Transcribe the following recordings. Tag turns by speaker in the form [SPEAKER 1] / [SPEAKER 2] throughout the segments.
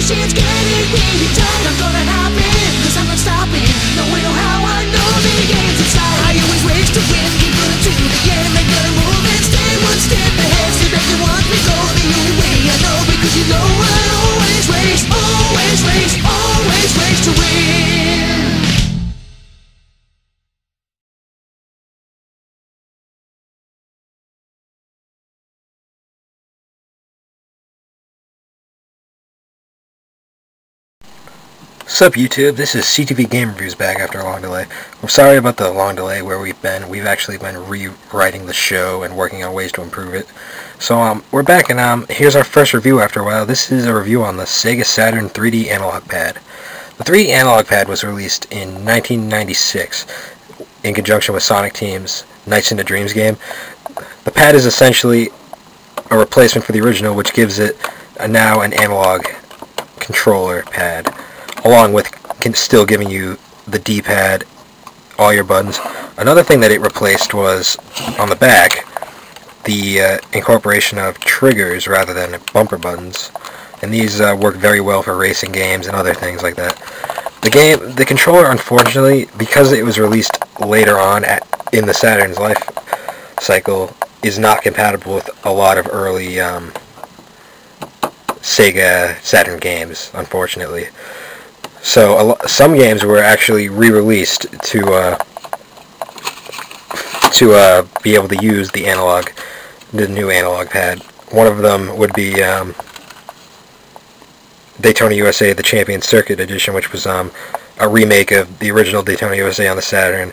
[SPEAKER 1] shit's getting really tight. I'm gonna happen, cause I'm not stopping. No way, no how, I know the game's inside. I always race to win, keep running to the end. Make a move and stay one step ahead. Stay back and watch me go the only way I know. Because you know I always race, always race, always race to win.
[SPEAKER 2] Sup YouTube, this is CTV Game Reviews back after a long delay. I'm sorry about the long delay where we've been. We've actually been rewriting the show and working on ways to improve it. So we're back, and here's our first review after a while. This is a review on the Sega Saturn 3D Analog Pad. The 3D Analog Pad was released in 1996 in conjunction with Sonic Team's Nights into Dreams game. The pad is essentially a replacement for the original, which gives it now an analog controller pad, along with still giving you the D-pad, all your buttons. Another thing that it replaced was, on the back, the incorporation of triggers rather than bumper buttons. And these work very well for racing games and other things like that. The controller, unfortunately, because it was released later on in the Saturn's life cycle, is not compatible with a lot of early Sega Saturn games, unfortunately. So some games were actually re-released to be able to use the new analog pad. One of them would be Daytona USA: The Champion Circuit Edition, which was a remake of the original Daytona USA on the Saturn,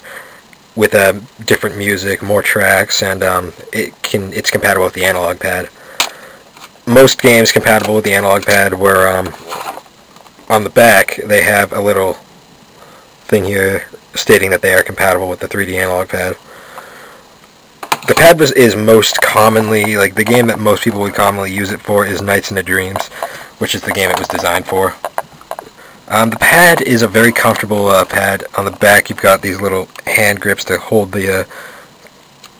[SPEAKER 2] with different music, more tracks, and it's compatible with the analog pad. Most games compatible with the analog pad were on the back. They have a little thing here stating that they are compatible with the 3D analog pad. The pad is most commonly, like the game that most people would commonly use it for is Nights into Dreams, which is the game it was designed for. The pad is a very comfortable pad. On the back you've got these little hand grips to hold the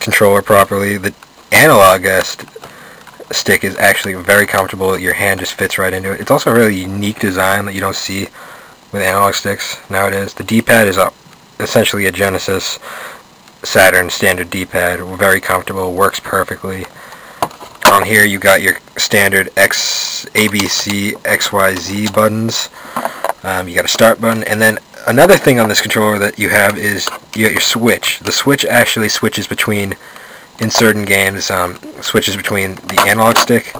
[SPEAKER 2] controller properly. The analog stick is actually very comfortable. Your hand just fits right into it. It's also a really unique design that you don't see with analog sticks nowadays. The D-pad is essentially a Genesis Saturn standard D-pad. Very comfortable, works perfectly. On here you got your standard ABC, XYZ buttons. You got a start button, and then another thing on this controller that you have is you got your switch. The switch actually switches between, in certain games, switches between the analog stick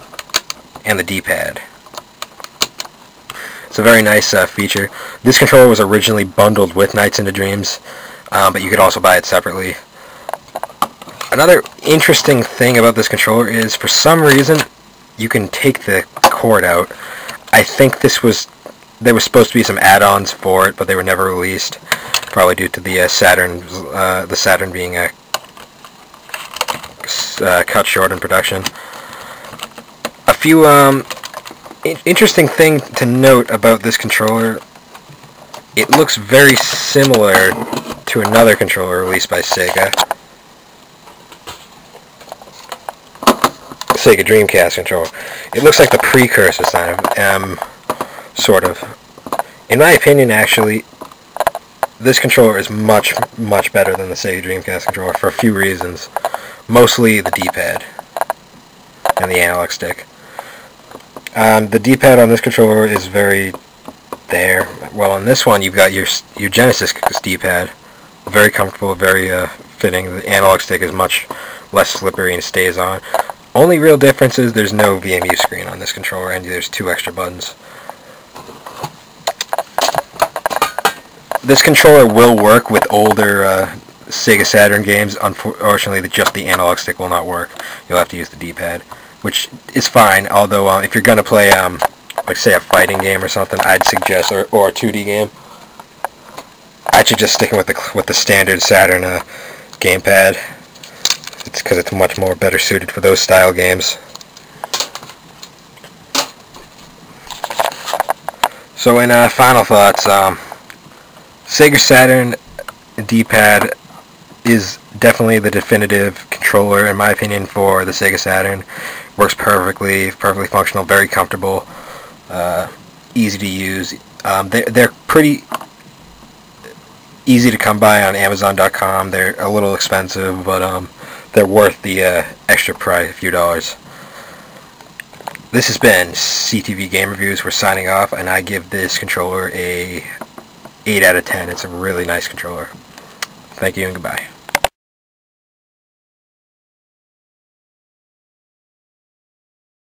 [SPEAKER 2] and the D-pad. It's a very nice feature. This controller was originally bundled with Nights into Dreams, but you could also buy it separately. Another interesting thing about this controller is, for some reason, you can take the cord out. I think there was supposed to be some add-ons for it, but they were never released, probably due to the Saturn being cut short in production. A few interesting thing to note about this controller: it looks very similar to another controller released by Sega Dreamcast controller. It looks like the precursor sort of. In my opinion, actually, this controller is much, much better than the Sega Dreamcast controller for a few reasons. Mostly the D-pad and the analog stick. The D-pad on this controller is very there. Well, on this one you've got your Genesis D-pad. Very comfortable, very fitting. The analog stick is much less slippery and stays on. Only real difference is there's no VMU screen on this controller, and there's 2 extra buttons. This controller will work with older Sega Saturn games. Unfortunately, just the analog stick will not work. You'll have to use the D-pad, which is fine. Although, if you're going to play, like say a fighting game or something, I'd suggest, or a 2D game, I'd suggest sticking with the standard Saturn gamepad. It's because it's much more better suited for those style games. So, in final thoughts, Sega Saturn D-pad is definitely the definitive controller, in my opinion, for the Sega Saturn. Works perfectly functional, very comfortable. easy to use. They're pretty easy to come by on Amazon.com. They're a little expensive, but they're worth the extra price, a few dollars. This has been CTV Game Reviews. We're signing off, and I give this controller a 8 out of 10. It's a really nice controller. Thank you and goodbye.